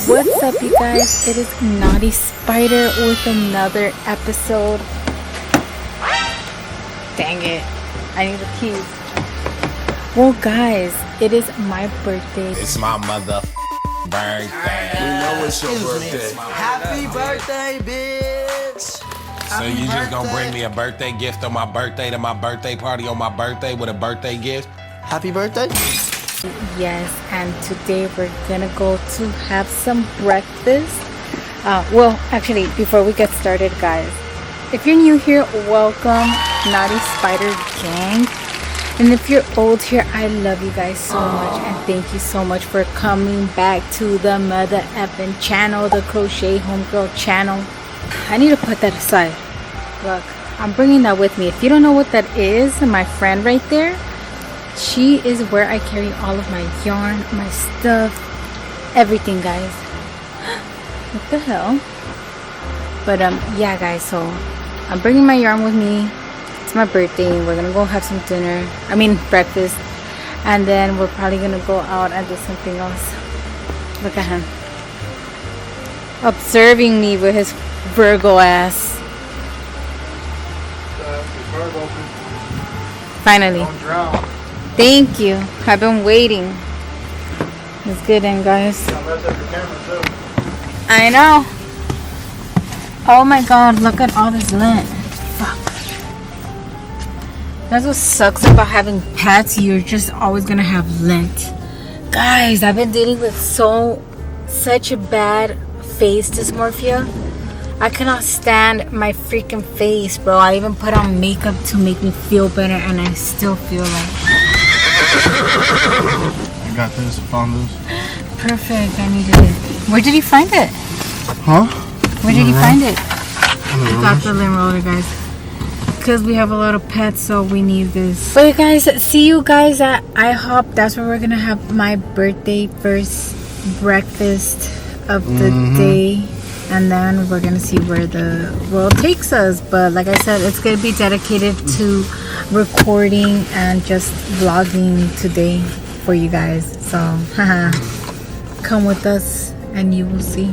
What's up, you guys? It is Naughty Spider with another episode. Dang it, I need the keys. Well, guys, it is my birthday. It's my mother birthday. We know it's your birthday. Happy birthday, bitch! So you just gonna bring me a birthday gift on my birthday to my birthday party on my birthday with a birthday gift? Happy birthday? Yes, and today we're gonna go to have some breakfast. Well, actually, before we get started, guys, if you're new here, welcome, Naughty Spider Gang. And if you're old here, I love you guys so much, and thank you so much for coming back to the mother effing channel, the Crochet Homegirl channel. I need to put that aside. Look, I'm bringing that with me. If you don't know what that is, my friend right there, she is where I carry all of my yarn, my stuff, everything, guys. What the hell? But yeah, guys, so I'm bringing my yarn with me. It's my birthday. We're gonna go have some dinner, breakfast, and then we're probably gonna go out and do something else. Look at him observing me with his Virgo ass. Finally. Don't drown. Thank you. I've been waiting. It's good, and guys. I know. Oh my god, look at all this lint. Fuck. That's what sucks about having pets. You're just always gonna have lint. Guys, I've been dealing with such a bad face dysmorphia. I cannot stand my freaking face, bro. I even put on makeup to make me feel better, and I still feel like... I got this, found this. Perfect, I needed it. Where did you find it? Huh? Where did you find it? I got the lint roller, guys. Because we have a lot of pets, so we need this. But guys, see you guys at IHOP. That's where we're going to have my birthday first breakfast of the day. And then we're going to see where the world takes us. But like I said, it's going to be dedicated to recording and just vlogging today for you guys. So, haha. Come with us and you will see.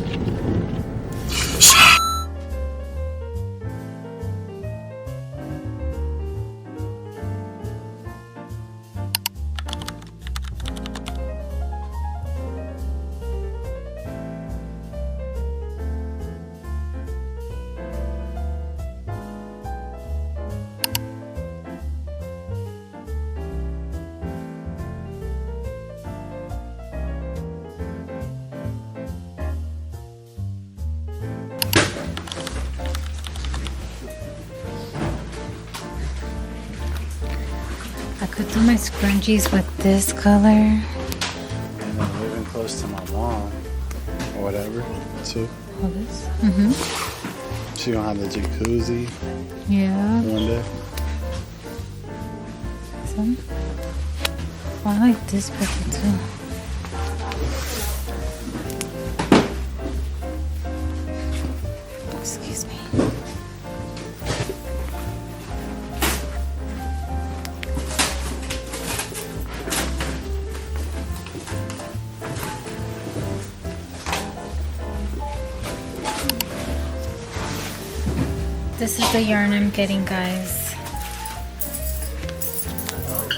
I could do my scrunchies with this color. And then living close to my mom, or whatever, too. All this? She gonna have the jacuzzi Yeah. one day. Some. Oh, I like this picture too. Excuse me. This is the yarn I'm getting, guys.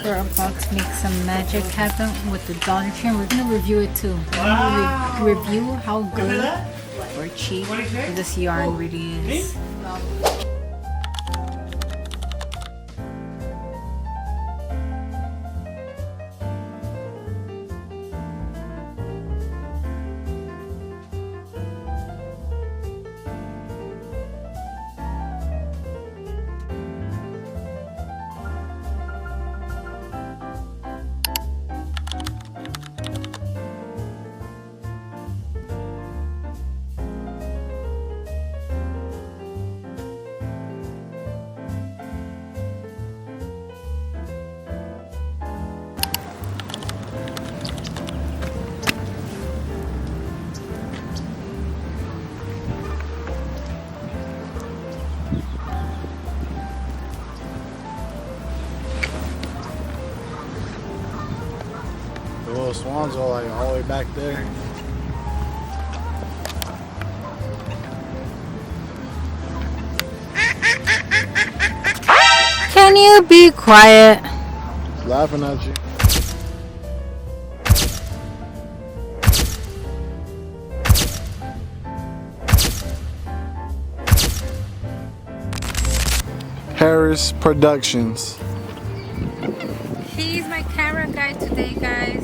We're about to make some magic happen with the Dollar Tree. We're gonna review it too. We're gonna review how good or cheap this yarn really is. The little swans are like all the way back there. you be quiet? Laughing at you. Harris Productions. He's my camera guy today, guys.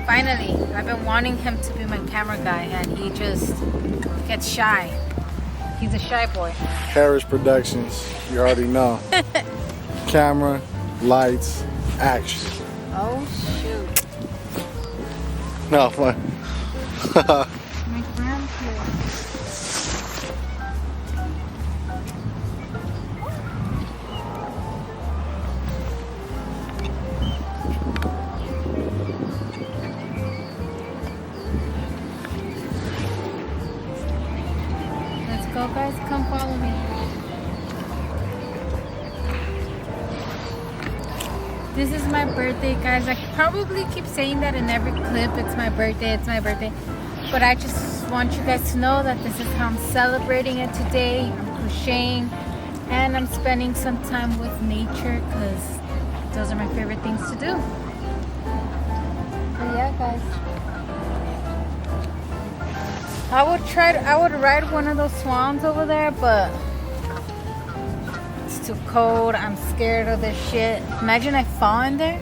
Finally, I've been wanting him to be my camera guy, and he just gets shy. He's a shy boy. Harris Productions. You already know. Camera, lights, action. Oh shoot! No, fun. My grandpa. Let's go, guys. Come follow me. This is my birthday, guys. I probably keep saying that in every clip. It's my birthday, it's my birthday. But I just want you guys to know that this is how I'm celebrating it today. I'm crocheting and I'm spending some time with nature because those are my favorite things to do. So yeah, guys. I would ride one of those swans over there, but it's too cold. I'm scared of this shit. Imagine I fall in there.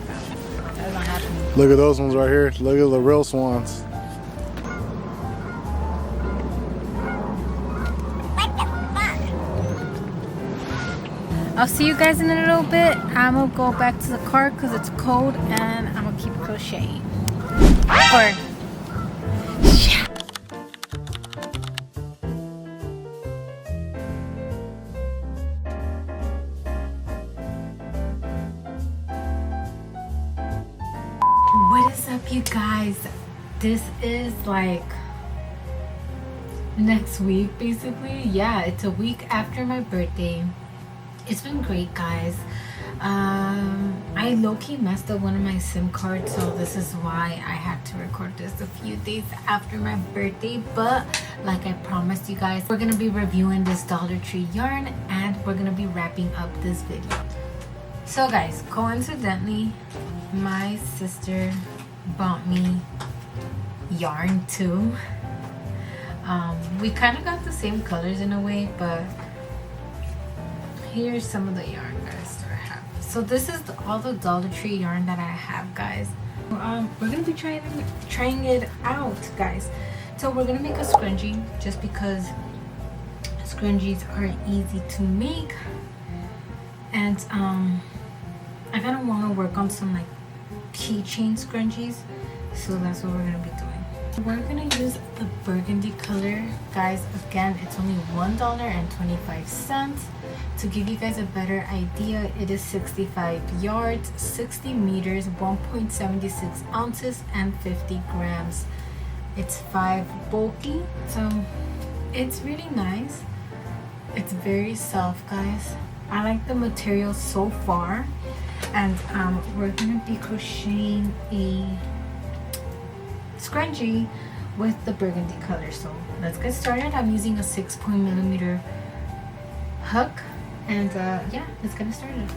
That's not happening. Look at those ones right here. Look at the real swans. I'll see you guys in a little bit. I'm gonna go back to the car because it's cold and I'm gonna keep crocheting. Or yeah. What is up, you guys? This is like next week, basically. Yeah, it's a week after my birthday. It's been great, guys. I low-key messed up one of my SIM cards, so this is why I had to record this a few days after my birthday. But like I promised you guys, we're gonna be reviewing this Dollar Tree yarn and we're gonna be wrapping up this video. So guys, coincidentally, my sister bought me yarn too. We kind of got the same colors in a way, but here's some of the yarn, guys, that I have. So this is all the Dollar Tree yarn that I have, guys. We're gonna be trying it out, guys. So we're gonna make a scrunchie just because scrunchies are easy to make, and I kind of want to work on some like keychain scrunchies, so that's what we're gonna be doing. We're gonna use the burgundy color, guys. Again, it's only $1.25. To give you guys a better idea, it is 65 yards, 60 meters, 1.76 ounces, and 50 grams. It's 5 bulky, so it's really nice. It's very soft, guys. I like the material so far, and we're gonna be crocheting a scrunchie with the burgundy color. So let's get started. I'm using a 6mm hook, and yeah, let's get started.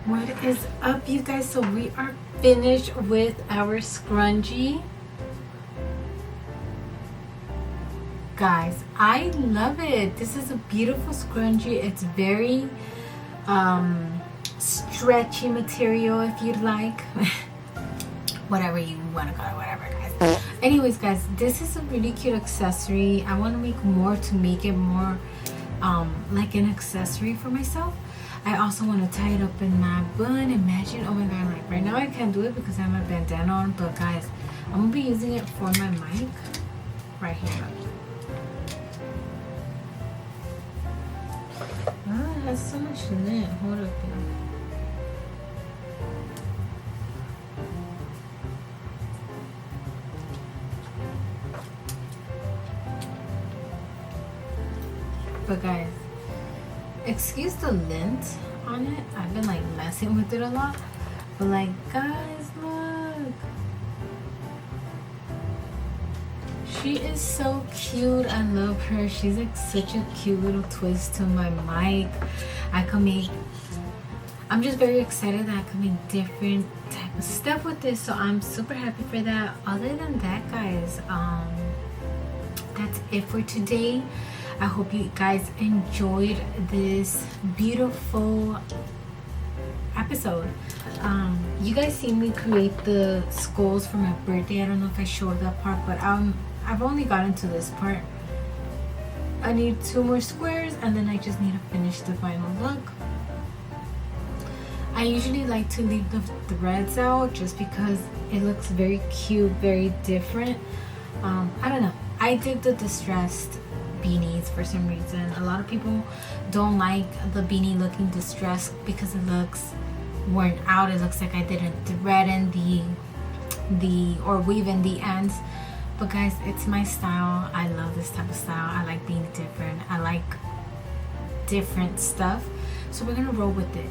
What is up, you guys? So we are finished with our scrunchie. Guys, I love it. This is a beautiful scrunchie. It's very stretchy material, if you'd like. Whatever you want to call it, whatever, guys. Anyways, guys, this is a really cute accessory. I want to make more to make it more like an accessory for myself. I also want to tie it up in my bun. Imagine, oh my god, like right now I can't do it because I have my bandana on, but guys, I'm gonna be using it for my mic right here. Ah, it has so much lint. Hold up here. But guys, excuse the lint on it. I've been like messing with it a lot. But like, guys, look. She is so cute. I love her. She's like such a cute little twist to my mic. I'm just very excited that I can make different type of stuff with this. So I'm super happy for that. Other than that, guys, that's it for today. I hope you guys enjoyed this beautiful episode. You guys seen me create the skulls for my birthday. I don't know if I showed that part, but I've only gotten to this part. I need 2 more squares and then I just need to finish the final look. I usually like to leave the threads out just because it looks very cute, very different. I don't know. I dig the distressed beanies for some reason. A lot of people don't like the beanie looking distressed because it looks worn out. It looks like I didn't thread in or weave in the ends. But guys, it's my style. I love this type of style. I like being different. I like different stuff. So we're gonna roll with it.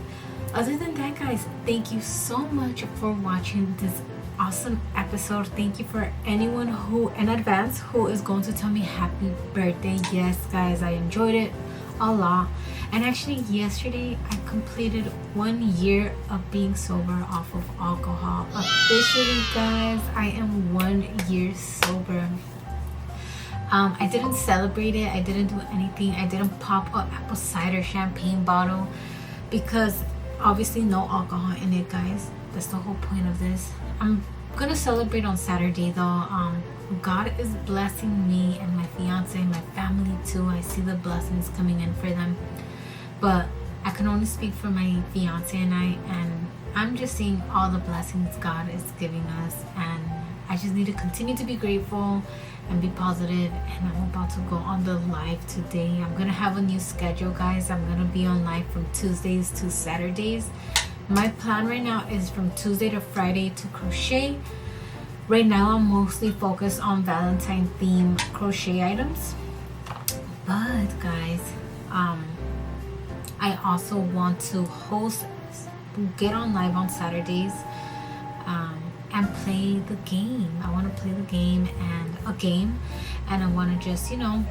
Other than that, guys, thank you so much for watching this awesome episode. Thank you for anyone who in advance who is going to tell me happy birthday. Yes, guys, I enjoyed it a lot. And actually yesterday I completed 1 year of being sober off of alcohol. Officially, guys, I am 1 year sober. I didn't celebrate it. I didn't do anything. I didn't pop an apple cider champagne bottle because obviously no alcohol in it, guys. That's the whole point of this. I'm gonna celebrate on Saturday though. God is blessing me and my fiance and my family too. I see the blessings coming in for them, but I can only speak for my fiance and I'm just seeing all the blessings God is giving us, and I just need to continue to be grateful and be positive. And I'm about to go on the live today. I'm gonna have a new schedule, guys. I'm gonna be on live from Tuesdays to Saturdays. My plan right now is from Tuesday to Friday to crochet. Right now I'm mostly focused on Valentine theme crochet items. But guys, I also want to get on live on Saturdays and play the game. I want to play the game and I want to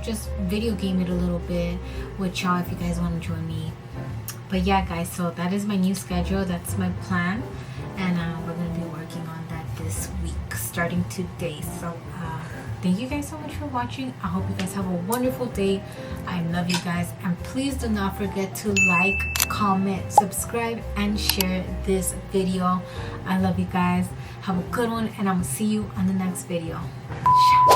just video game it a little bit with y'all if you guys want to join me. But yeah, guys, so that is my new schedule. That's my plan, and we're gonna be working on that this week starting today. So thank you guys so much for watching. I hope you guys have a wonderful day. I love you guys, and please do not forget to like, comment, subscribe, and share this video. I love you guys. Have a good one, and I'm gonna see you on the next video. Ciao.